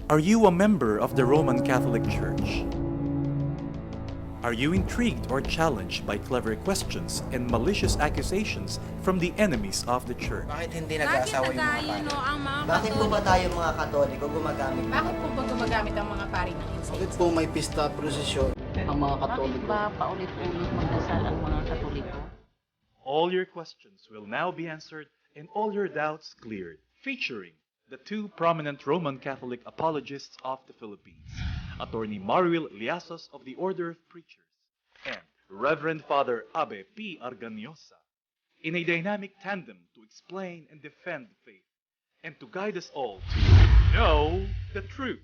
Are you a member of the Roman Catholic Church? Are you intrigued or challenged by clever questions and malicious accusations from the enemies of the Church? Bakit hindi Bakit nag-aasawa yung mga tayo, pari? no, ang mga Bakit po ba tayo mga Katoliko gumagamit ng Bakit po ba gumagamit ang mga pari ng Bakit incense? po may pista prosesyon ang mga Bakit Katoliko? ba paulit-ulit magdasal ang mga Katoliko? All your questions will now be answered and all your doubts cleared, featuring the two prominent Roman Catholic apologists of the Philippines, Attorney Maruel Liasos of the Order of Preachers and Reverend Father Abe P. Arganiosa, in a dynamic tandem to explain and defend the faith and to guide us all to know the truth.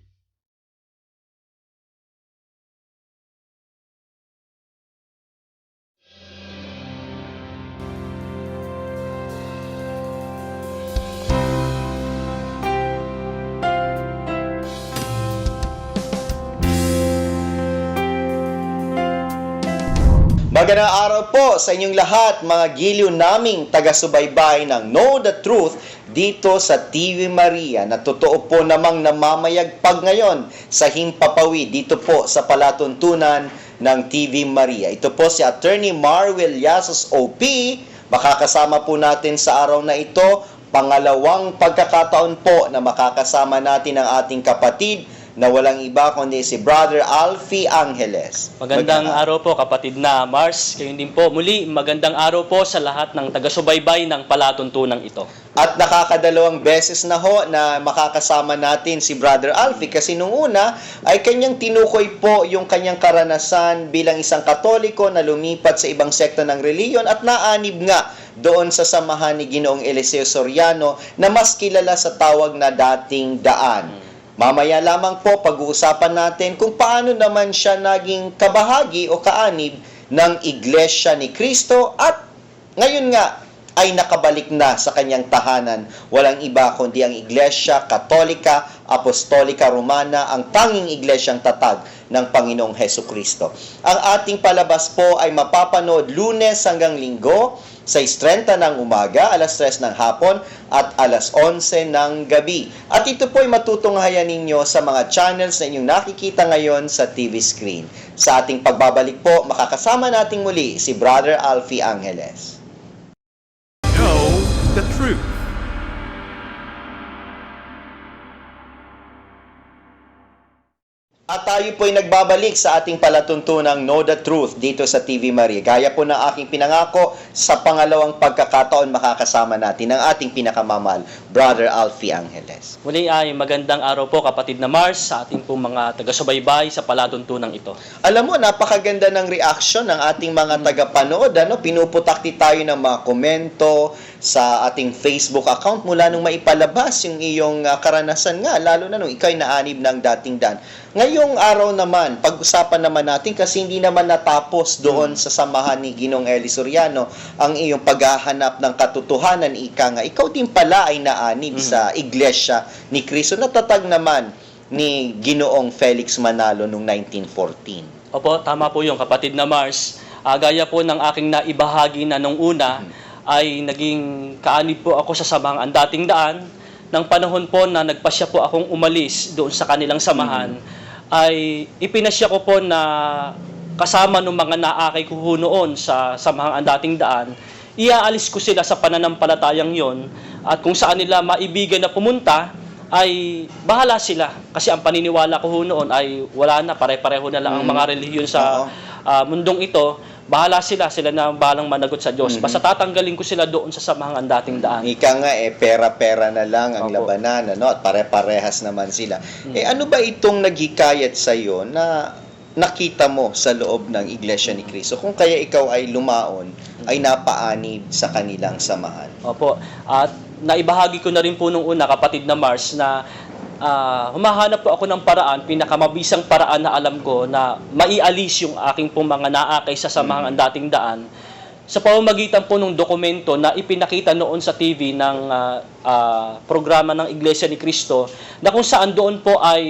Magandang araw po sa inyong lahat, mga giliw naming taga-subaybay ng Know the Truth dito sa TV Maria na totoo po namang namamayagpag ngayon sa Himpapawid dito po sa palatuntunan ng TV Maria. Ito po si Attorney Maruel Liasos OP. Makakasama po natin sa araw na ito, pangalawang pagkakataon po na makakasama natin ang ating kapatid na walang iba kundi si Brother Alfie Angeles. Magandang araw po kapatid na Mars. Kayo din po muli, magandang araw po sa lahat ng taga-subaybay ng palatuntunang ito. At nakakadalawang beses na ho na makakasama natin si Brother Alfie kasi nung una ay kanyang tinukoy po yung kanyang karanasan bilang isang Katoliko na lumipat sa ibang sekta ng reliyon at naanib nga doon sa samahan ni Ginoong Eliseo Soriano na mas kilala sa tawag na dating daan. Mamaya lamang po pag-uusapan natin kung paano naman siya naging kabahagi o kaanib ng Iglesia ni Cristo at ngayon nga ay nakabalik na sa kanyang tahanan. Walang iba kundi ang Iglesia Katolika Apostolika Romana, ang tanging iglesyang tatag ng Panginoong Hesus Kristo. Ang ating palabas po ay mapapanood Lunes hanggang Linggo sa 6:30 ng umaga, alas 3 ng hapon at alas 11 ng gabi. At ito po ay matutunghayan ninyo sa mga channels na inyong nakikita ngayon sa TV screen. Sa ating pagbabalik po, makakasama nating muli si Brother Alfie Angeles. Know the truth. At tayo po ay nagbabalik sa ating palatuntunang Know the Truth dito sa TV Maria. Gaya po ng aking pinangako, sa pangalawang pagkakataon makakasama natin ang ating pinakamamahal, Brother Alfie Angeles. Muli ay magandang araw po kapatid na Mars sa ating pong mga taga-subaybay sa palatuntunang ito. Alam mo, napakaganda ng reaction ng ating mga tagapanood. Pinuputakti tayo ng mga komento sa ating Facebook account mula nung maipalabas yung iyong karanasan nga, lalo na nung ikaw'y naanib ng dating daan. Ngayong araw naman, pag-usapan naman natin kasi hindi naman natapos doon sa samahan ni Ginoong Eli Soriano ang iyong paghahanap ng katotohanan, ika nga. Ikaw din pala ay naanib sa Iglesia ni Cristo. Natatag naman ni Ginoong Felix Manalo noong 1914. Opo, tama po yung kapatid na Mars. Gaya po ng aking naibahagi na nung una, ay naging kaanib po ako sa samahang dating daan. Nang panahon po na nagpasya po akong umalis doon sa kanilang samahan, ay ipinasya ko po na kasama ng mga naakay ko noon sa samahang dating daan, iaalis ko sila sa pananampalatayang yon at kung saan nila maibigan na pumunta, ay bahala sila. Kasi ang paniniwala ko noon ay wala na, pare-pareho na lang ang mga relihiyon sa mundong ito. Bahala sila na bahalang managot sa Diyos. Basta tatanggalin ko sila doon sa samahang dating daan. Ika nga, pera-pera na lang ang labanan, at pare-parehas naman sila. Ano ba itong naghikayat sa iyo na nakita mo sa loob ng Iglesia ni Cristo? Kung kaya ikaw ay lumaon, ay napaanib sa kanilang samahan. Opo. At naibahagi ko na rin po nung una, kapatid na Mars, na humahanap po ako ng paraan, pinakamabisang paraan na alam ko na maialis yung aking pong mga naakay sa samahang dating daan sa pamamagitan po ng dokumento na ipinakita noon sa TV ng programa ng Iglesia ni Cristo na kung saan doon po ay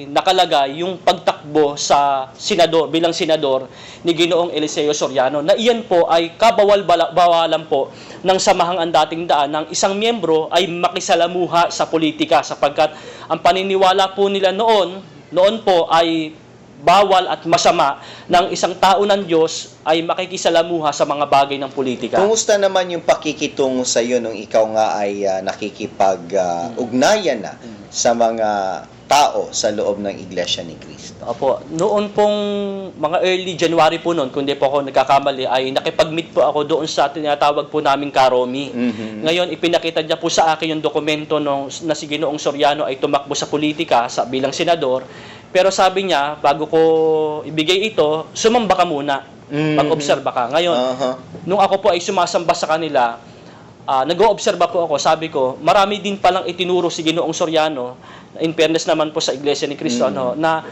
nakalagay yung pagtakbo tumakbo sa senador bilang senador ni Ginoong Eliseo Soriano, na iyan po ay kabawal-bawalan po ng samahang Andating Daan ng isang miyembro ay makisalamuha sa politika, sapagkat ang paniniwala po nila noon po ay bawal at masama ng isang tao ng Diyos ay makikisalamuha sa mga bagay ng politika. Kumusta naman yung pakikitungo sa iyo nung ikaw nga ay nakikipag-ugnayan na sa mga tao sa loob ng Iglesia ni Cristo? Opo, noon pong mga early January po noon, kung di po ako nagkakamali, ay nakipag-meet po ako doon sa tinatawag po naming Karomi. Ngayon, ipinakita niya po sa akin yung dokumento na si Ginoong Soriano ay tumakbo sa politika bilang senador. Pero sabi niya, bago ko ibigay ito, sumamba ka muna, mag-obserba ka. Ngayon, nung ako po ay sumasamba sa kanila, nag-o-obserba po ako, sabi ko, marami din palang itinuro si Ginoong Soriano, in fairness naman po sa Iglesia ni Cristo, na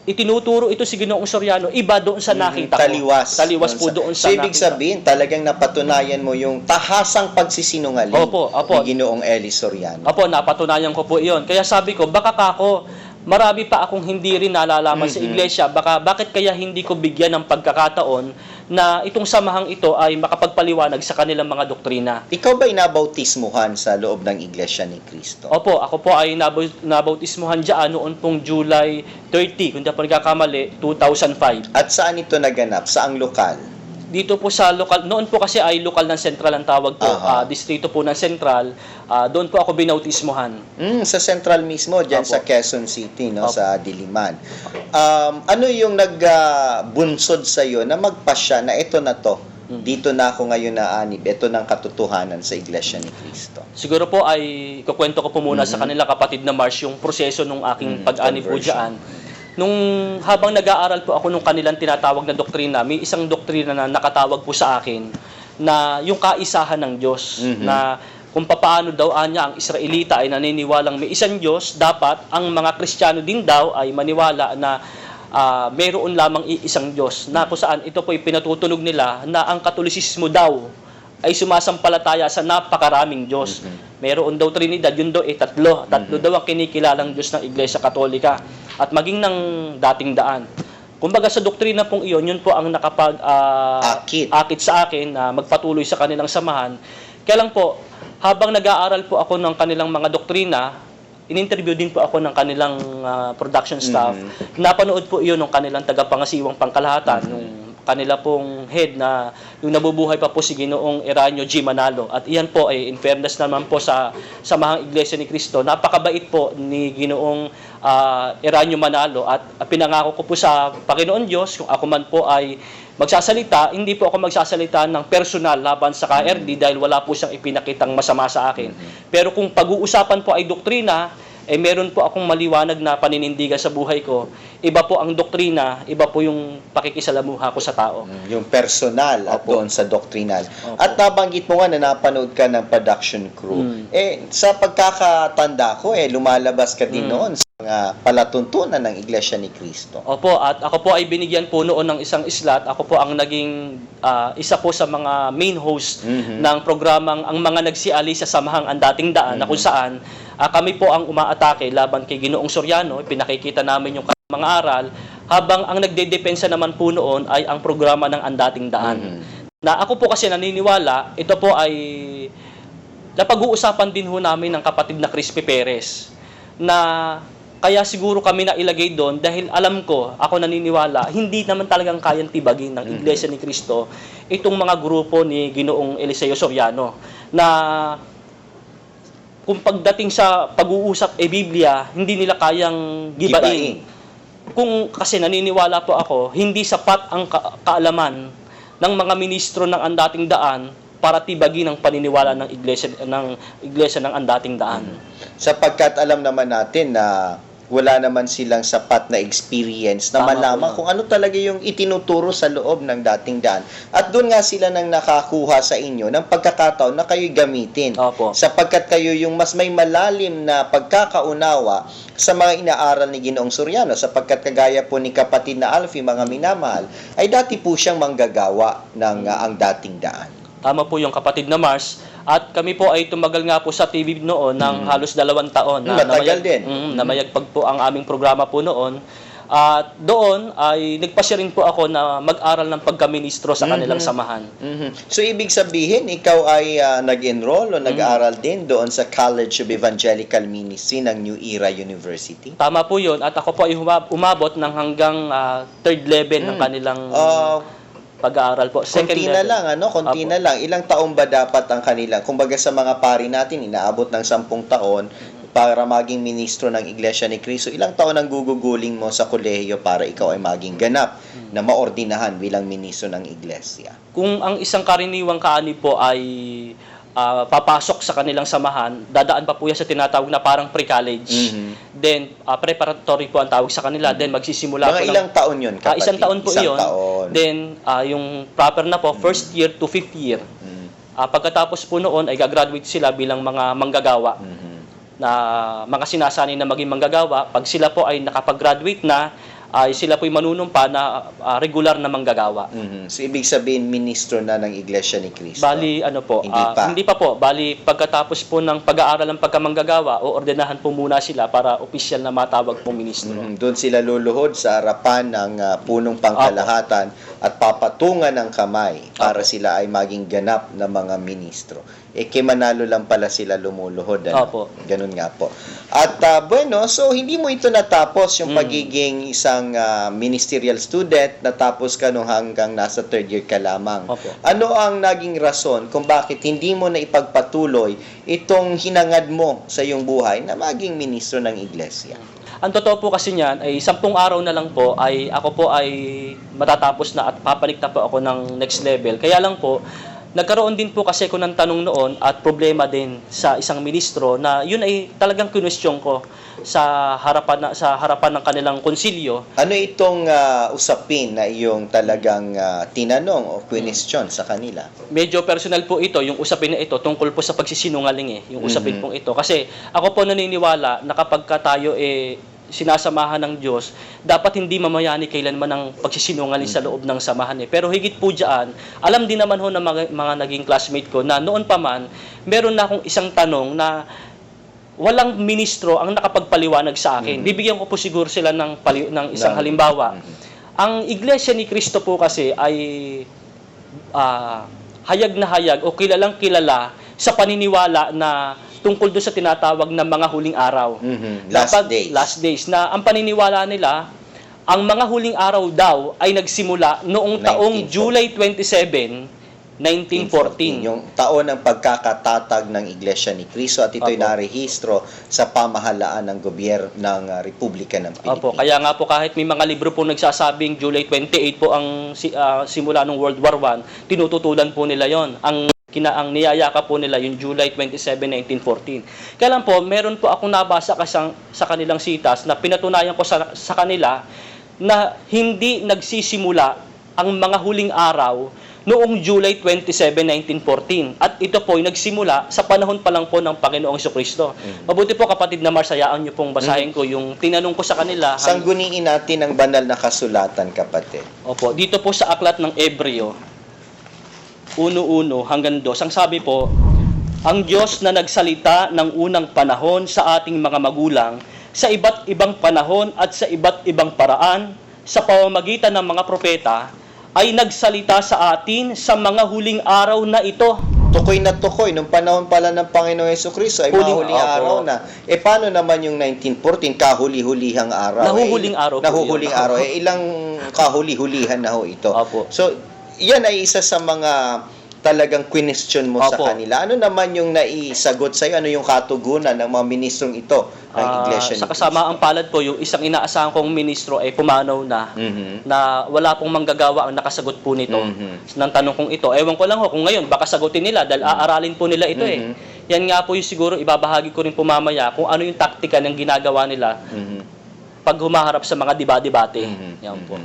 itinuturo ito si Ginoong Soriano, iba doon sa nakita ko. Taliwas po doon sa nakita. So, ibig sabihin, talagang napatunayan mo yung tahasang pagsisinungaling ni Ginoong Eli Soriano. Opo, napatunayan ko po iyon. Kaya sabi ko, baka kako, marami pa akong hindi rin nalalaman sa Iglesia, bakit kaya hindi ko bigyan ng pagkakataon na itong samahang ito ay makapagpaliwanag sa kanilang mga doktrina. Ikaw ba inabautismuhan sa loob ng Iglesia ni Cristo? Opo, ako po ay nabautismuhan dyan noon pong July 30, kung di ako nagkakamali, 2005. At saan ito naganap? Saang lokal? Dito po sa lokal, noon po kasi ay lokal ng Sentral ang tawag po, distrito po ng Sentral, doon po ako binautismuhan. Sa Sentral mismo, dyan sa Quezon City, no, sa Diliman. Ano yung nagbunsod sa iyo na magpasya na ito na to? Dito na ako ngayon naanib. Ito ng katotohanan sa Iglesia ni Cristo. Siguro po ay kukwento ko po muna sa kanila, kapatid na Mars, yung proseso ng aking pag-anib po dyan. Nung habang nag-aaral po ako nung kanilang tinatawag na doktrina, may isang doktrina na nakatawag po sa akin na yung kaisahan ng Diyos, na kung paano daw anya ang Israelita ay naniniwalang may isang Diyos, dapat ang mga Kristiyano din daw ay maniwala na mayroon lamang isang Diyos, na kung saan ito po ay pinatutunog nila na ang Katolisismo daw ay sumasampalataya sa napakaraming Diyos. Mayroon daw Trinidad, yun daw ay tatlo daw ang kinikilalang Diyos ng Iglesia Katolika at maging ng dating daan. Kumbaga sa doktrina pong iyon, yun po ang nakapag-akit sa akin na magpatuloy sa kanilang samahan. Kaya lang po, habang nag-aaral po ako ng kanilang mga doktrina, in-interview din po ako ng kanilang production staff. Napanood po iyon ng kanilang tagapangasiwang pangkalahatan, nung kanila pong head na yung nabubuhay pa po si Ginoong Eranio G. Manalo. At iyan po ay in fairness naman po sa samahang Iglesia ni Cristo. Napakabait po ni Ginoong Eranio Manalo at pinangako ko po sa Panginoon Diyos kung ako man po ay magsasalita, hindi po ako magsasalita ng personal laban sa KRD dahil wala po siyang ipinakitang masama sa akin. Pero kung pag-uusapan po ay doktrina, meron po akong maliwanag na paninindigan sa buhay ko. Iba po ang doktrina, iba po yung pakikisalamuha ko sa tao. Yung personal at doon sa doctrinal. At nabanggit mo nga na napanood ka ng production crew. Sa pagkakatanda ko, lumalabas ka din noon sa mga palatuntunan ng Iglesia ni Cristo. Opo, at ako po ay binigyan po noon ng isang slot. Ako po ang naging isa po sa mga main host ng programang Ang Mga Nagsiali sa Samahang Andating Daan, na kung saan kami po ang umaatake laban kay Ginoong Soriano. Pinakikita namin yung mga aral, habang ang nagdedepensa naman po noon ay ang programa ng Andating Daan. Na ako po kasi naniniwala, ito po ay napag-uusapan din ho namin ng kapatid na Crispy Perez, na kaya siguro kami na ilagay doon dahil alam ko, ako naniniwala, hindi naman talagang kayang tibagin ng Iglesia ni Cristo itong mga grupo ni Ginoong Eliseo Soriano, na kung pagdating sa pag-uusap Biblia, hindi nila kayang gibain. Kung kasi naniniwala po ako, hindi sapat ang kaalaman ng mga ministro ng Andating Daan para tibagin ang paniniwala ng iglesia ng Andating Daan. Sapagkat alam naman natin na wala naman silang sapat na experience na malaman kung ano talaga yung itinuturo sa loob ng dating daan. At doon nga sila nang nakakuha sa inyo ng pagkakataon na kayo'y gamitin. Sapagkat kayo yung mas may malalim na pagkakaunawa sa mga inaaral ni Ginoong Soriano. Sapagkat kagaya po ni kapatid na Alfie, mga minamahal, ay dati po siyang manggagawa ng ang dating daan. Tama po yung kapatid na Mars. At kami po ay tumagal nga po sa TV noon ng halos 2 taon. Matagal din. Namayagpag po ang aming programa po noon. At doon ay nagpasya rin po ako na mag-aral ng pagkaministro sa kanilang samahan. So, ibig sabihin, ikaw ay nag-enroll o nag-aral din doon sa College of Evangelical Ministry ng New Era University? Tama po yun. At ako po ay umabot ng hanggang 3rd level ng kanilang pag-aaral po. Konti na lang, ano? Konti Apo. na lang. Ilang taon ba dapat ang kanilang? Kumbaga sa mga pari natin, inaabot ng 10 taon para maging ministro ng Iglesia ni Cristo. Ilang taon ang guguguling mo sa kolehiyo para ikaw ay maging ganap na maordinahan bilang ministro ng Iglesia? Kung ang isang karaniwang kaani po ay papasok sa kanilang samahan, dadaan pa po yan sa tinatawag na parang pre-college. Then, preparatory po ang tawag sa kanila. Then, magsisimula Mga po ilang taon yun, kapatid? isang taon po Isang yun. taon. Then, yung proper na po, first year to 5th year. Pagkatapos po noon, ay gagraduate sila bilang mga manggagawa. Na mga sinasanay na maging manggagawa. Pag sila po ay nakapag-graduate na, ay sila po'y manunumpa na regular na manggagawa. So, ibig sabihin, ministro na ng Iglesia ni Cristo? Bali, ano po, Hindi pa. po. Bali, pagkatapos po ng pag-aaral ng pagkamanggagawa, o ordenahan po muna sila para opisyal na matawag po ministro. Doon sila luluhod sa harapan ng punong pangkalahatan at papatungan ng kamay para sila ay maging ganap na mga ministro. Kay Manalo lang pala sila lumuluhod. Ano? Opo. Ganun nga po. At bueno, so hindi mo ito natapos yung pagiging isang ministerial student, natapos ka nung hanggang nasa 3rd year ka lamang. Opo. Ano ang naging rason kung bakit hindi mo na ipagpatuloy itong hinangad mo sa iyong buhay na maging ministro ng iglesia? Ang totoo po kasi niyan ay 10 araw na lang po ay ako po ay matatapos na at papanik na po ako ng next level. Kaya lang po, nagkaroon din po kasi ako ng tanong noon at problema din sa isang ministro na yun ay talagang kinwestiyon ko sa harapan ng kanilang konsilyo. Ano itong usapin na iyong talagang tinanong o question sa kanila? Medyo personal po ito, yung usapin na ito tungkol po sa pagsisinungaling yung usapin pong ito. Kasi ako po naniniwala na kapag tayo sinasamahan ng Diyos, dapat hindi mamayani kailanman ng pagsisinungaling sa loob ng samahan. Pero higit po dyan, alam din naman ho ng mga naging classmate ko na noon pa man, meron na akong isang tanong na walang ministro ang nakapagpaliwanag sa akin. Bibigyan ko po siguro sila ng isang halimbawa. Ang Iglesia ni Cristo po kasi ay hayag na hayag o kilalang kilala sa paniniwala na tungkol doon sa tinatawag na mga huling araw. Last days. Na ang paniniwala nila, ang mga huling araw daw ay nagsimula noong taong July 27, 1914. Yung taon ng pagkakatatag ng Iglesia ni Cristo at ito'y narehistro sa pamahalaan ng gobyerno ng Republika ng Pilipinas. Opo, kaya nga po kahit may mga libro po nagsasabing July 28 po ang simula ng World War I, tinututulan po nila yon. Ang niyayaka po nila yung July 27, 1914. Kaya lang po, meron po akong nabasa sa kanilang sitas na pinatunayan ko sa kanila na hindi nagsisimula ang mga huling araw noong July 27, 1914. At ito po ay nagsimula sa panahon pa lang po ng Panginoong Jesucristo. Mabuti po kapatid na hayaan niyo pong basahin ko yung tinanong ko sa kanila. Sangguniin natin ang banal na kasulatan, kapatid. Opo, dito po sa aklat ng Ebreo 1:1 hanggang 2, ang sabi po, ang Diyos na nagsalita ng unang panahon sa ating mga magulang sa iba't ibang panahon at sa iba't ibang paraan sa pamamagitan ng mga propeta ay nagsalita sa atin sa mga huling araw na ito. Tukoy na tukoy, nung panahon pala ng Panginoong Jesucristo ay huling araw na. Paano naman yung 1914, kahuli-hulihang araw? Nahuhuling araw po Nahuhuling yun. araw. Ilang kahuli-hulihan na ho ito? Opo. So, yan ay isa sa mga talagang question mo sa Opo. kanila. Ano naman yung naisagot sa'yo? Ano yung katugunan ng mga ministrong ito ng Iglesia ni Sa kasamaang palad po, yung isang inaasahan kong ministro ay pumanaw na na wala pong manggagawa ang nakasagot po nito. Nang tanong kong ito, ewan ko lang ho kung ngayon baka sagutin nila dahil aaralin po nila ito Yan nga po yung siguro ibabahagi ko rin po mamaya kung ano yung taktika ng ginagawa nila pag humaharap sa mga debate. Yan po.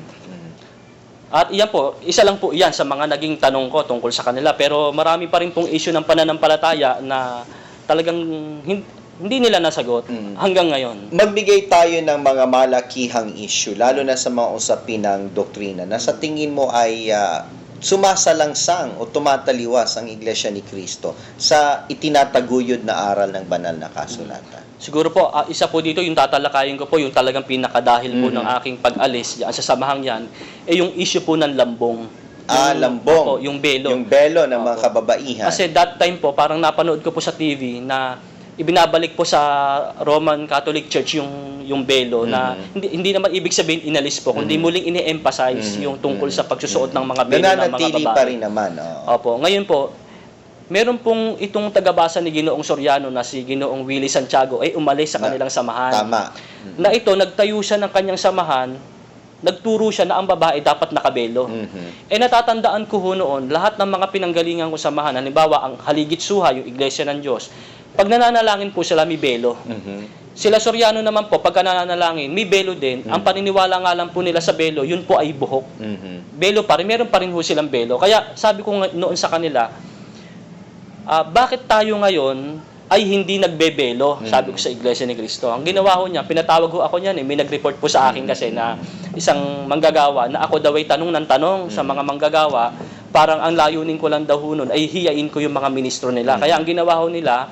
At iyan po, isa lang po iyan sa mga naging tanong ko tungkol sa kanila. Pero marami pa rin pong issue ng pananampalataya na talagang hindi nila nasagot hanggang ngayon. Magbigay tayo ng mga malakihang issue, lalo na sa mga usapin ng doktrina, na sa tingin mo ay sumasalangsang o tumataliwas ang Iglesia ni Cristo sa itinataguyod na aral ng banal na kasulatan? Siguro po, isa po dito, yung tatalakayin ko po, yung talagang pinakadahil po ng aking pag-alis diyan sa samahang yan, yung issue po ng lambong. Lambong. Opo, yung belo. Yung belo ng mga kababaihan. Kasi that time po, parang napanood ko po sa TV na ibinabalik po sa Roman Catholic Church yung belo na hindi naman ibig sabihin inalis po, kundi muling ini-emphasize yung tungkol sa pagsusuot ng mga belo ng mga nananatili babae. pa rin naman. Opo. Ngayon po, meron pong itong tagabasa ni Ginoong Soriano na si Ginoong Willie Santiago ay umalis sa kanilang samahan. Tama. Na ito, nagtayo siya ng kanyang samahan, nagturo siya na ang babae dapat nakabelo. Natatandaan ko ho noon, lahat ng mga pinanggalingan ko samahan, halimbawa ang Haligit Suha, yung Iglesia ng Diyos, pag nananalangin po sila, may belo. Sila Soriano naman po, pagka nananalangin, may belo din. Ang paniniwala nga lang po nila sa belo, yun po ay buhok. Belo pa rin, meron pa rin ho silang belo. Kaya sabi ko noon sa kanila, bakit tayo ngayon ay hindi nagbebelo, sabi ko sa Iglesia ni Cristo. Ang ginawa ho niya, pinatawag ho ako niyan, may nag-report po sa akin kasi na isang manggagawa na ako daw ay tanong ng tanong sa mga manggagawa, parang ang layunin ko lang daw ho nun ay hiyain ko yung mga ministro nila. Kaya ang ginawa ho nila,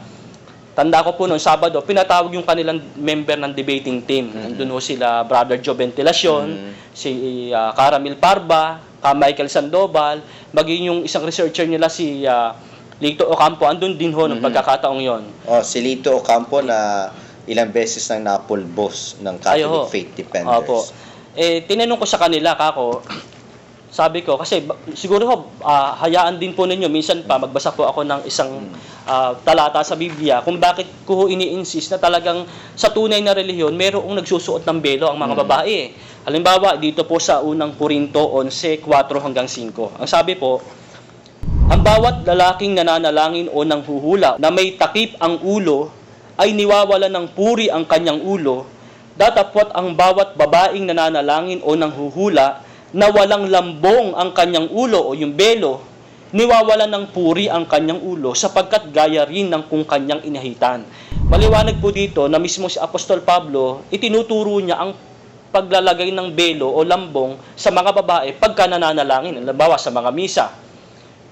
tanda ko po noon, Sabado, pinatawag yung kanilang member ng debating team. Nandun ho sila, Brother Joe Ventilacion, si Caramil Parba, Michael Sandoval, maging yung isang researcher nila si Lito Ocampo, andun din ho ng pagkakataong yon. Si Lito Ocampo na ilang beses nang napulbos ng Catholic Faith Defenders. Opo. Tinanong ko sa kanila, kako, sabi ko, kasi siguro ho, hayaan din po ninyo, minsan pa magbasa po ako ng isang talata sa Biblia, kung bakit ko ho ini-insist na talagang sa tunay na relihiyon, merong nagsusuot ng belo ang mga babae. Halimbawa, dito po sa unang Korinto 11:4 hanggang 5. Ang sabi po, ang bawat lalaking nananalangin o nanghuhula na may takip ang ulo ay niwawalan ng puri ang kanyang ulo, datapwat ang bawat babaeng nananalangin o nanghuhula na walang lambong ang kanyang ulo o yung belo, niwawalan ng puri ang kanyang ulo sapagkat gaya rin ng kung kanyang inahitan. Maliwanag po dito na mismo si Apostol Pablo, itinuturo niya ang paglalagay ng belo o lambong sa mga babae pagka nananalangin, halimbawa sa mga misa.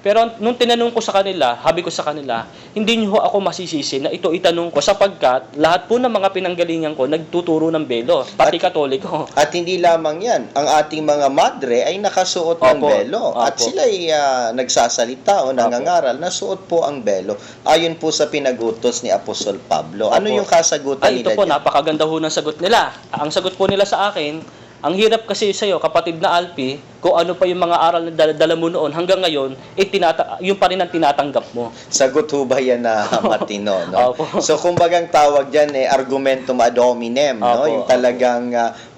Pero nung tinanong ko sa kanila, habi ko sa kanila, hindi niyo ako masisisi na ito itanong ko sapagkat lahat po ng mga pinanggalingan ko nagtuturo ng belo, pati Katoliko. At hindi lamang yan, ang ating mga madre ay nakasuot ng belo. At sila ay nagsasalita o nangangaral na suot po ang belo ayon po sa pinagutos ni Apostol Pablo. Ano yung kasagutan nila? Ito po, napakaganda ho ng sagot nila. Ang sagot po nila sa akin, ang hirap kasi sa'yo, kapatid na Alpi, kung ano pa yung mga aral na dala mo noon hanggang ngayon, yung pa rin ang tinatanggap mo. Sagot ho ba yan na matino? No? Opo. So, kumbagang tawag dyan argumentum ad hominem, no? Opo. Yung talagang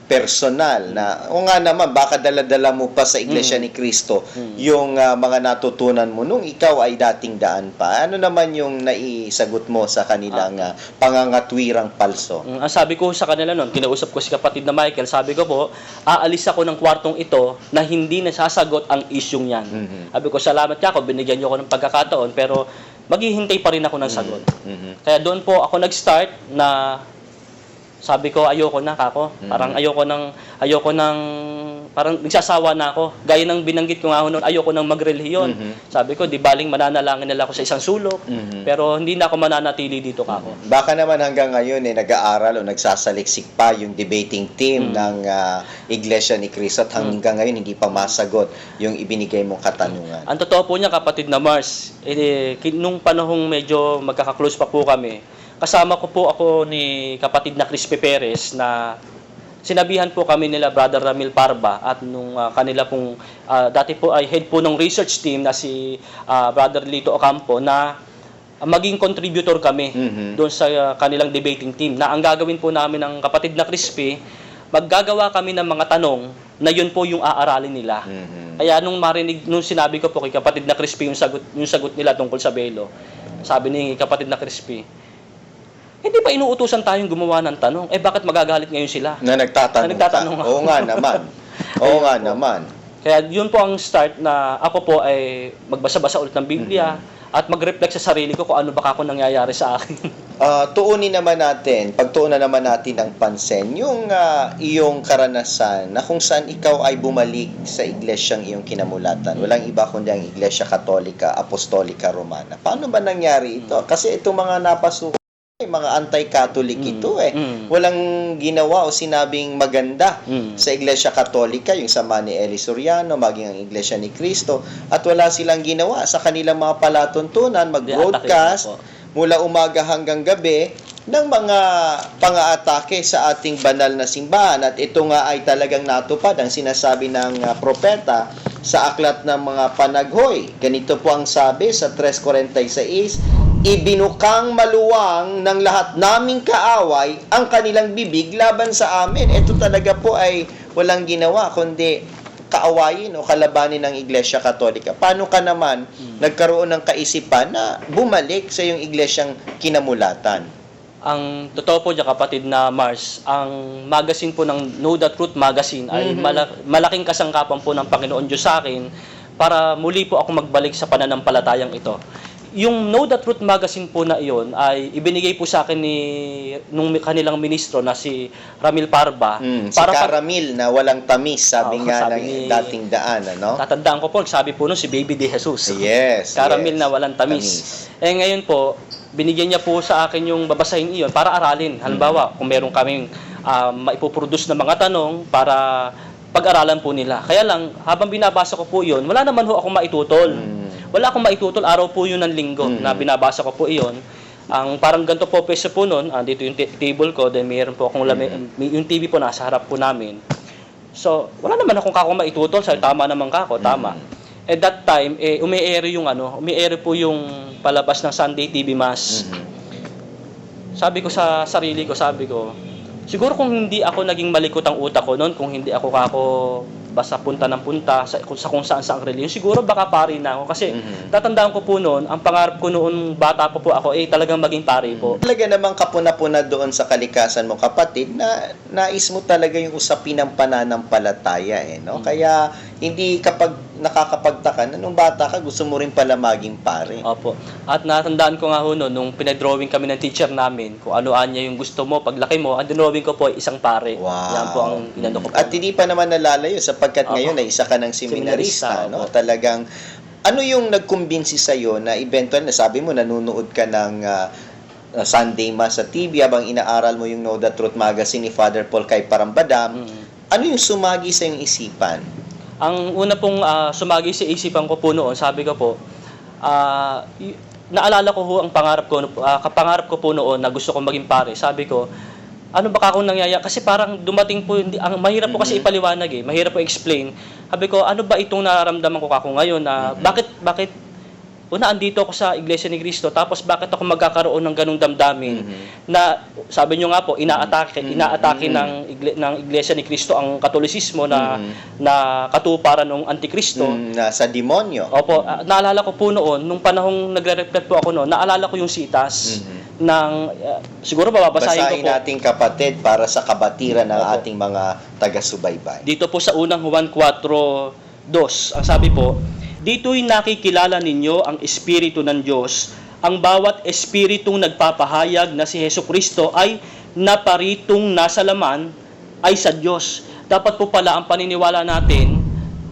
personal na, o nga naman, baka dala-dala mo pa sa Iglesia ni Cristo yung mga natutunan mo nung ikaw ay dating daan pa. Ano naman yung naisagot mo sa kanilang pangangatwirang palso? Ang sabi ko sa kanila noon, kinausap ko si kapatid na Michael, sabi ko po, aalis ako ng kwartong ito na hindi nasasagot ang isyong yan. Sabi ko, salamat ka ako, binigyan niyo ako ng pagkakataon, pero maghihintay pa rin ako ng sagot. Kaya doon po ako nag-start na sabi ko, ayoko na kako. Parang ayoko ng parang nagsasawa na ako. Gaya ng binanggit ko nga noon, ayoko nang magrelihiyon. Sabi ko, di baling mananalangin nila ako sa isang sulok, pero hindi na ako mananatili dito kako. Baka naman hanggang ngayon nag-aaral o nagsasaliksik pa yung debating team ng Iglesia ni Cristo at hanggang ngayon hindi pa masagot yung ibinigay mong katanungan. Ang totoo po niya, kapatid na Mars, nung panahong medyo magkaka-close pa po kami, kasama ko po ako ni kapatid na Crispy Perez na sinabihan po kami nila Brother Ramil Parba at nung kanila pong dati po ay head po ng research team na si Brother Lito Ocampo na maging contributor kami doon sa kanilang debating team na ang gagawin po namin ng kapatid na Crispy, maggagawa kami ng mga tanong na yun po yung aaralin nila. Kaya nung sinabi ko po kay kapatid na Crispy yung sagot nila tungkol sa belo, sabi ni kapatid na Crispy, hindi pa inuutusan tayong gumawa ng tanong. Bakit magagalit ngayon sila? Na nagtatanong. Oo nga naman. Oo nga naman. Kaya yun po ang start na ako po ay magbasa-basa ulit ng Biblia at mag-reflect sa sarili ko kung ano ba ako nangyayari sa akin. Tuunin naman natin, pagtuunan naman natin ang pansin, yung iyong karanasan na kung saan ikaw ay bumalik sa iglesyang iyong kinamulatan. Walang iba kundi ang Iglesia Katolika, Apostolika, Romana. Paano ba nangyari ito? Kasi itong mga napasukan, mga anti-Catholic ito Walang ginawa o sinabing maganda sa Iglesia Katolika, yung sama ni Eli Soriano, maging ang Iglesia ni Cristo, at wala silang ginawa sa kanilang mga palatuntunan, mag-broadcast mula umaga hanggang gabi ng mga pang-aatake sa ating banal na simbahan. At ito nga ay talagang natupad ang sinasabi ng propeta sa aklat ng mga panaghoy. Ganito po ang sabi sa 3:46, ibinukang maluwang ng lahat naming kaaway ang kanilang bibig laban sa amin. Ito talaga po ay walang ginawa kundi kaawayin o kalabanin ng Iglesia Katolika. Paano ka naman nagkaroon ng kaisipan na bumalik sa iyong iglesyang kinamulatan? Ang totoo po dyan, kapatid na Mars, ang magazine po ng Know the Truth magazine ay malaking kasangkapan po ng Panginoon Diyos sa akin para muli po ako magbalik sa pananampalatayang ito. Yung Know the Truth magazine po na iyon ay ibinigay po sa akin nung kanilang ministro na si Ramil Parba. Si Caramil na walang tamis, sabi nga ng dating daan, ano? Tatandaan ko po, sabi po nun si Baby de Jesus. Yes. Caramil na walang tamis. Ngayon po, binigyan niya po sa akin yung babasahin iyon para aralin. Halimbawa, kung meron kaming maipoproduce na mga tanong para pag-aralan po nila. Kaya lang, habang binabasa ko po iyon, wala naman ho akong maitutol. Wala akong maitutol, araw po yun ng linggo na binabasa ko po iyon. Ang parang ganito po peso po nun, dito yung table ko, then mayroon po akong yung TV po nasa harap po namin. So, wala naman akong maitutol, sabi, tama naman kako, tama. At that time, umi-air po yung palabas ng Sunday TV Mass. Sabi ko sa sarili ko, siguro kung hindi ako naging malikot ang utak ko noon, kung hindi ako basta punta ng punta sa kung saan sa reliyon, siguro baka pari na ako. Kasi tatandaan ko po noon, ang pangarap ko noon, bata po ako, talagang maging pari po. Talaga namang kapuna-puna doon sa kalikasan mo, kapatid, na nais mo talaga yung usapin ng pananampalataya, no? Kaya, hindi kapag nakakapagtaka na nung bata ka, gusto mo rin pala maging pare. Opo. At natandaan ko nga ho noon, nung pinadrawing kami ng teacher namin, kung ano-ano yung gusto mo, paglaki mo, ang dinrawing ko po ay isang pare. Wow. Yan po ang inano ko po. At hindi pa naman nalalayo sapagkat ngayon ay isa ka ng seminarista, no? Talagang, ano yung nagkumbinsi sa'yo na eventual na sabi mo, nanonood ka ng Sunday Mass sa TV habang inaaral mo yung Know the Truth magazine ni Father Paul kay Parambadam. Ano yung sumagi sa iyong isipan? Ang una pong sumagi sa isipan ko po noon, sabi ko po, naalala ko ho ang pangarap ko po noon na gusto kong maging pare. Sabi ko, ano ba akong nangyayari? Kasi parang dumating po, mahirap po kasi ipaliwanag mahirap po explain. Sabi ko, ano ba itong nararamdaman ko kako ngayon na bakit andito ako sa Iglesia ni Cristo, tapos bakit ako magkakaroon ng ganung damdamin na sabi nyo nga po, inaatake ng Iglesia ni Cristo ang Katolisismo na katuparan ng Antikristo. Sa demonyo. Opo, naalala ko po noon, nung panahong nagre-reflect po ako noon, naalala ko yung sitas ng, siguro babasahin ko po. Nating kapatid para sa kabatiran ng ating mga taga-subaybay. Dito po sa unang Juan 4:2, ang sabi po, dito'y nakikilala ninyo ang Espiritu ng Diyos. Ang bawat Espiritong nagpapahayag na si Hesukristo ay naparitong nasa laman ay sa Diyos. Dapat po pala ang paniniwala natin,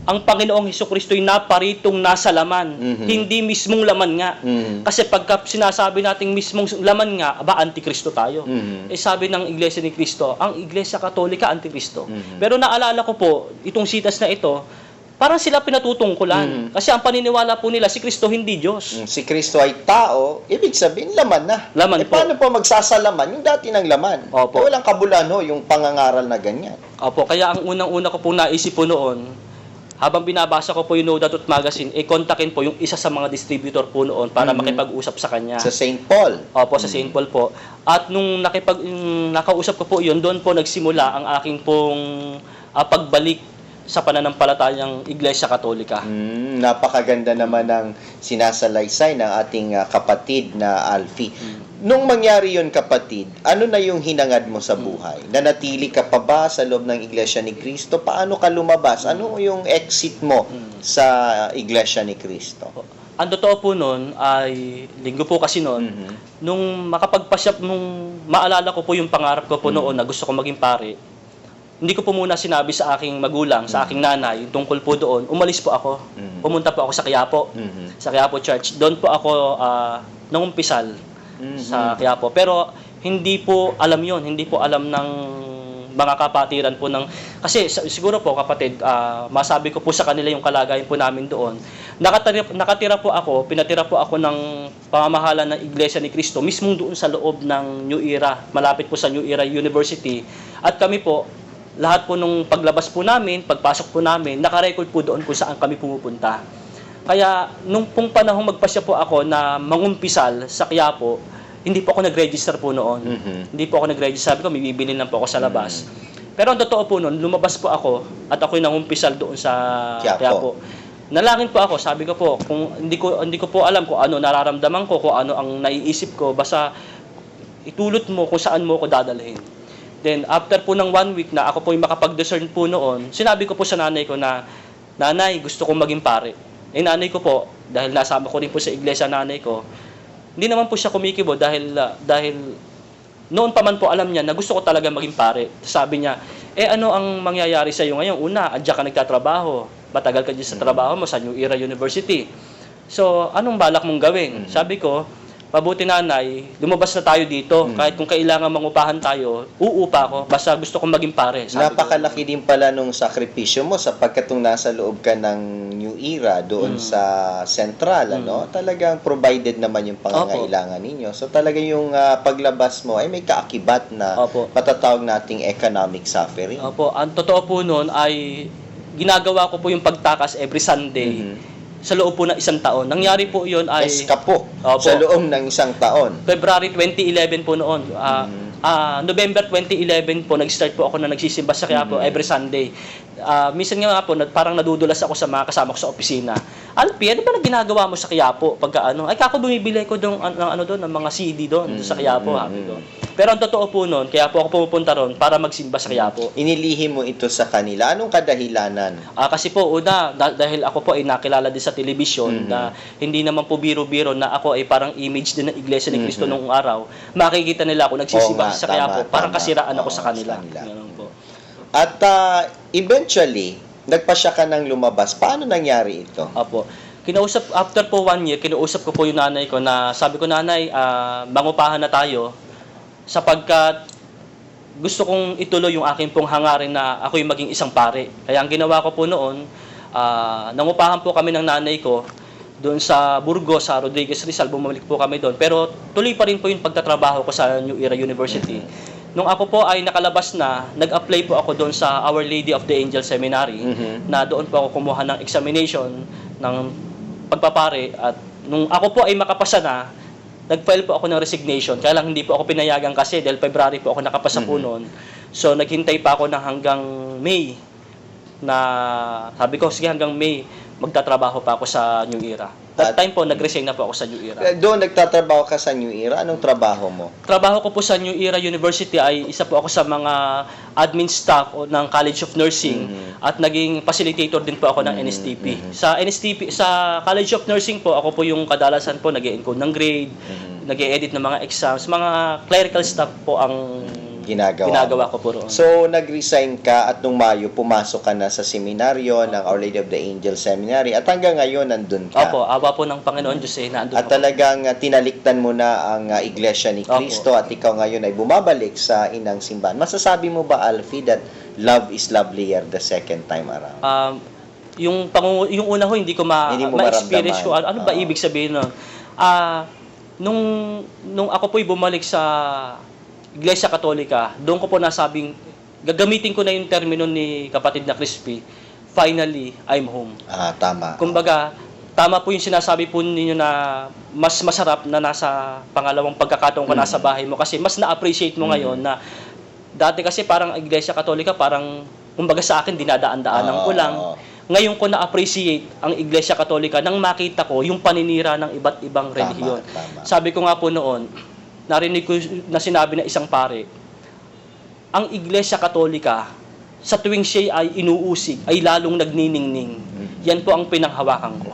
ang Panginoong Hesukristo ay naparitong nasa laman, hindi mismong laman nga. Kasi pagka sinasabi nating mismong laman nga, Antikristo tayo. Sabi ng Iglesia ni Cristo, ang Iglesia Katolika, Antikristo. Pero naalala ko po, itong sitas na ito, parang sila pinatutungkulan. Kasi ang paniniwala po nila, si Kristo hindi Diyos. Si Kristo ay tao, ibig sabihin, laman na. Laman po. Paano po magsasalaman? Yung dati ng laman. Opo. Walang kabulan yung pangangaral na ganyan. Opo, kaya ang unang-una ko pong naisip po noon, habang binabasa ko po yung Know the Truth magazine, kontakin po yung isa sa mga distributor po noon para makipag-usap sa kanya. Sa St. Paul. Opo, sa St. Paul po. At nung nakausap ko po yun, doon po nagsimula ang aking pong pagbalik sa pananampalatayang Iglesia Katolika. Napakaganda naman ng sinasalaysay ng ating kapatid na Alfie. Nung mangyari yun, kapatid, ano na yung hinangad mo sa buhay? Nanatili ka pa ba sa loob ng Iglesia ni Cristo? Paano ka lumabas? Ano yung exit mo sa Iglesia ni Cristo? Ang totoo po noon ay, linggo po kasi noon, nung makapagpasyap, nung maalala ko po yung pangarap ko po noon na gusto ko maging pare, hindi ko po muna sinabi sa aking magulang, sa aking nanay, tungkol po doon, umalis po ako. Pumunta po ako sa Quiapo, sa Quiapo Church. Doon po ako nangumpisal sa Quiapo. Pero hindi po alam yon, hindi po alam ng mga kapatiran po ng, kasi siguro po kapatid, masabi ko po sa kanila yung kalagayan po namin doon. Nakatira po ako, pinatira po ako ng pamamahala ng Iglesia ni Cristo, mismo doon sa loob ng New Era, malapit po sa New Era University. At kami po, lahat po nung paglabas po namin, pagpasok po namin, nakarecord po doon kung saan kami pumupunta. Kaya nung pong panahong magpasya po ako na mangumpisal sa Quiapo, hindi po ako nag-register po noon. Hindi po ako nag-register. Sabi ko, may bibili lang po ako sa labas. Pero ang totoo po noon, lumabas po ako at ako'y nangumpisal doon sa Quiapo. Nalangin po ako, sabi ko po, kung hindi ko po alam kung ano nararamdaman ko, kung ano ang naiisip ko, basta itulot mo kung saan mo ako dadalhin. Then after po ng 1 week na ako po yung makapag-discern po noon, sinabi ko po sa nanay ko na, nanay, gusto kong maging pare. Nanay ko po, dahil nasama ko rin po sa iglesia nanay ko, hindi naman po siya kumikibo dahil noon pa man po alam niya na gusto ko talaga maging pare. Sabi niya, ano ang mangyayari sa iyo ngayon? Una, adya ka nagtatrabaho. Matagal ka dyan sa trabaho mo sa New Era University. So, anong balak mong gawin? Sabi ko, mabuti nanay, lumabas na tayo dito. Kahit kung kailangan mangupahan tayo, uupa ako. Basta gusto kong maging pare. Napakalaki din pala nung sakripisyo mo sapagkat nung nasa loob ka ng New Era doon sa Central, talagang provided naman yung pangangailangan ninyo. So talaga yung paglabas mo ay may kaakibat na matatawag nating economic suffering. Opo, ang totoo po noon ay ginagawa ko po yung pagtakas every Sunday. Sa loob po ng 1 taon. Nangyari po yun ay... Eskapo sa loob ng 1 taon. February 2011 po noon. November 2011 po, nag-start po ako na nagsisimba sa Quiapo every Sunday. Minsan nga po, parang nadudulas ako sa mga kasama ko sa opisina. Alpi, ano ba na ginagawa mo sa Quiapo? Pagka ano? Ay, kako bumibili ko ng mga CD doon sa Quiapo. Pero ang totoo po noon, kaya po ako pumupunta ron para magsimba sa Quiapo. Inilihim mo ito sa kanila. Anong kadahilanan? Kasi po, una, dahil ako po ay nakilala din sa telebisyon na hindi naman po biro-biro na ako ay parang image din ng Iglesia ni Cristo noong araw. Makikita nila ako nagsisimba sa Quiapo. Parang kasiraan ako sa kanila. Ganun po. At eventually, nagpasya ka ng lumabas. Paano nangyari ito? Opo. After po 1 year, kinausap ko po yung nanay ko na sabi ko, nanay, mangupahan na tayo sapagkat gusto kong ituloy yung aking pong hangarin na ako'y maging isang pare. Kaya ang ginawa ko po noon, nangupahan po kami ng nanay ko doon sa Burgos, sa Rodriguez Rizal, bumalik po kami doon. Pero tuloy pa rin po yung pagtatrabaho ko sa New Era University. Nung ako po ay nakalabas na, nag-apply po ako doon sa Our Lady of the Angel Seminary, na doon po ako kumuha ng examination ng pagpapare. At nung ako po ay makapasa na, nag-file po ako ng resignation. Kaya lang hindi po ako pinayagan kasi dahil February po ako nakapasa po noon. So naghintay pa ako ng hanggang May na sabi ko, sige hanggang May magtatrabaho pa ako sa New Era. That time po, nag-resign na po ako sa New Era. Doon nagtatrabaho ka sa New Era? Anong trabaho mo? Trabaho ko po sa New Era University ay isa po ako sa mga admin staff ng College of Nursing at naging facilitator din po ako ng NSTP. Sa NSTP, sa College of Nursing po, ako po yung kadalasan po nag-e-encode ng grade, nag-e-edit ng mga exams, mga clerical staff po ang ginagawa ko po roon. So, nag-resign ka at nung Mayo, pumasok ka na sa seminaryo ng Our Lady of the Angel Seminary at hanggang ngayon, nandun ka. Opo, awa po ng Panginoon Diyos nandun at talagang tinaliktan mo na ang Iglesia ni Cristo at ikaw ngayon ay bumabalik sa inang simbahan. Masasabi mo ba, Alfie, that love is lovelier the second time around? Yung una ho, hindi ko ma-experience ko. Ano ba ibig sabihin nun? Nung ako po'y bumalik sa Iglesia Katolika, doon ko po nasabing, gagamitin ko na yung termino ni kapatid na Crispy, finally, I'm home. Tama. Kumbaga, tama po yung sinasabi po ninyo na mas masarap na nasa pangalawang pagkakataon ka nasa bahay mo kasi mas na-appreciate mo ngayon na dati kasi parang Iglesia Katolika, parang, kumbaga sa akin, dinadaan-daanan ko lang. Ngayon ko na-appreciate ang Iglesia Katolika nang makita ko yung paninira ng iba't ibang relihiyon. Sabi ko nga po noon, narinig ko na sinabi na isang pare, ang Iglesia Katolika, sa tuwing siya ay inuusig, ay lalong nagniningning. Yan po ang pinanghawakan ko.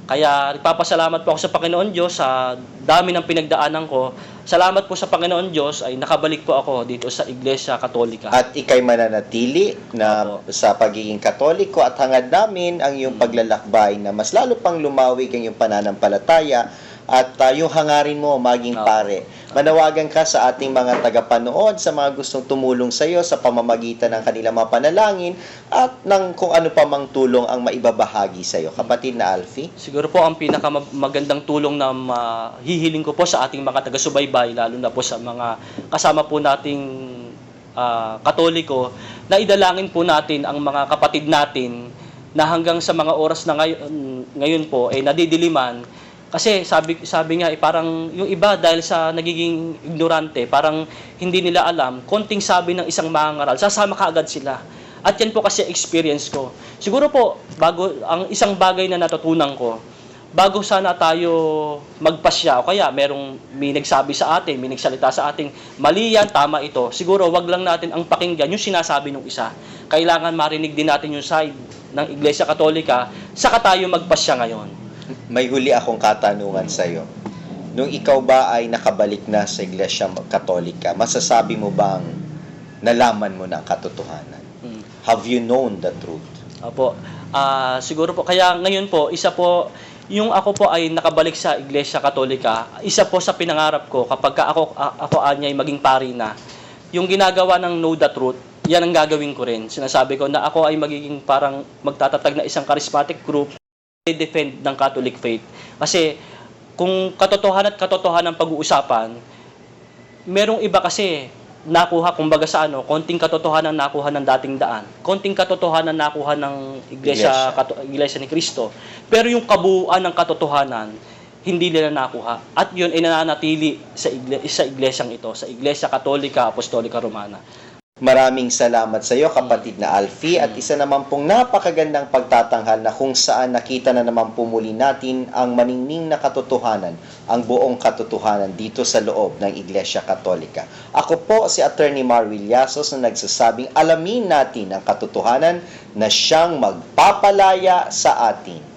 Kaya nagpapasalamat po ako sa Panginoon Diyos sa dami ng pinagdaanan ko. Salamat po sa Panginoon Diyos ay nakabalik po ako dito sa Iglesia Katolika. At ikay mananatili na Opo. sa pagiging Katoliko at hangad namin ang iyong paglalakbay na mas lalo pang lumawig ang iyong pananampalataya at yung hangarin mo maging Opo. pare. Manawagan ka sa ating mga tagapanood, sa mga gustong tumulong sa iyo sa pamamagitan ng kanilang mga panalangin at ng kung ano pa mang tulong ang maibabahagi sa iyo. Kapatid na Alfie? Siguro po ang pinakamagandang tulong na hihiling ko po sa ating mga taga-subaybay, lalo na po sa mga kasama po nating Katoliko, na idalangin po natin ang mga kapatid natin na hanggang sa mga oras na ngayon po ay nadidiliman. Kasi sabi nga parang yung iba dahil sa nagiging ignorante, parang hindi nila alam, konting sabi ng isang mangangaral, sasama kaagad sila. At yan po kasi experience ko. Siguro po, ang isang bagay na natutunan ko, bago sana tayo magpasya, o kaya may nagsabi sa atin, may nagsalita sa atin, mali yan, tama ito. Siguro wag lang natin ang pakinggan yung sinasabi ng isa. Kailangan marinig din natin yung side ng Iglesia Katolika, saka tayo magpasya ngayon. May huli akong katanungan sa iyo. Nung ikaw ba ay nakabalik na sa Iglesia Katolika, masasabi mo bang nalaman mo na ang katotohanan? Have you known the truth? Opo. Siguro po, kaya ngayon po, isa po, yung ako po ay nakabalik sa Iglesia Katolika, isa po sa pinangarap ko kapag ako anyay maging pari na, yung ginagawa ng Know the Truth, yan ang gagawin ko rin. Sinasabi ko na ako ay magiging parang magtatatag na isang charismatic group, defend ng Catholic faith. Kasi kung katotohanan pag-uusapan, merong iba kasi nakuha kumbaga sa konting katotohanan nakuha ng dating daan. Konting katotohanan nakuha ng Iglesia ni Cristo. Pero yung kabuuan ng katotohanan, hindi nila nakuha. At yun ay nananatili sa iglesyang ito, sa Iglesia Katolika Apostolika Romana. Maraming salamat sa iyo, kapatid na Alfie, at isa naman pong napakagandang pagtatanghal na kung saan nakita na naman pumuli natin ang maningning na katotohanan, ang buong katotohanan dito sa loob ng Iglesia Katolika. Ako po si Attorney Marwil Llasos na nagsasabing alamin natin ang katotohanan na siyang magpapalaya sa atin.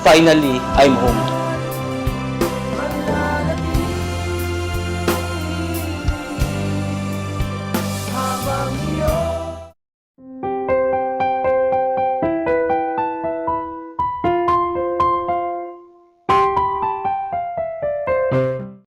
Finally, I'm home.